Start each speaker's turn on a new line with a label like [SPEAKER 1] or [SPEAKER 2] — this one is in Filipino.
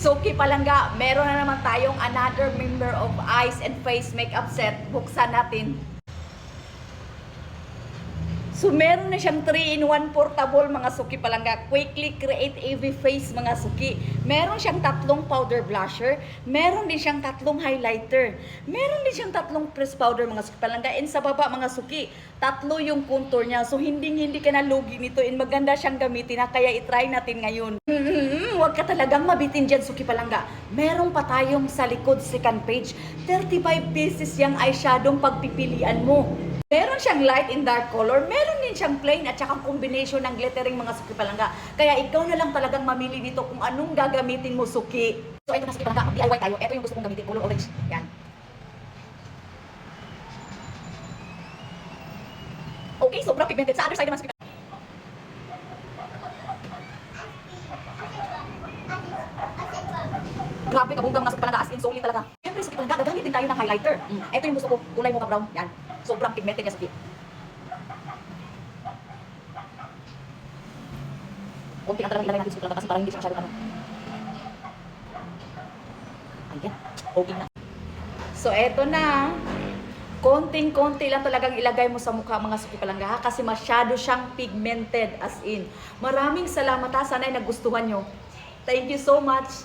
[SPEAKER 1] Suki Palangga, meron na naman tayong another member of Eyes and Face Makeup Set. Buksan natin. So, meron na siyang 3-in-1 portable mga suki palangga. Quickly create AV face mga suki. Meron siyang 3 powder blusher. Meron din siyang 3 highlighter. Meron din siyang 3 press powder mga suki palangga. And sa baba mga suki, 3 yung contour niya. So, hindi ka na lugi nito. And maganda siyang gamitin na kaya itry natin ngayon. Huwag ka talagang mabitin dyan suki palangga. Meron pa tayong sa likod second page. 35 pieces yung eyeshadow pagpipilian mo. Meron siyang light and dark color, meron din siyang plain at saka combination ng glittering mga suki palangga. Kaya ikaw na lang talagang mamili dito kung anong gagamitin mo suki. So ito na suki palangga, mag-DIY tayo. Ito yung gusto kong gamitin, color orange. Yan. Okay, sobrang pigmented. Sa other side naman suki palangga. Grabe, kabunggang mga suki palangga, as in solid talaga. Siyempre suki palangga, gagamit din tayo ng highlighter. Ito yung gusto ko, kulay mocha brown. Yan. Sobrang pigmented niya suki. Kunti ang talagang ilagay natin suki palangga kasi parang hindi siya masyadong ano. Ayan, okay na. So eto na. Konting-konti lang talagang ilagay mo sa mukha mga suki palangga ha, kasi masyado siyang pigmented as in. Maraming salamat ha, sana ay nagustuhan nyo. Thank you so much.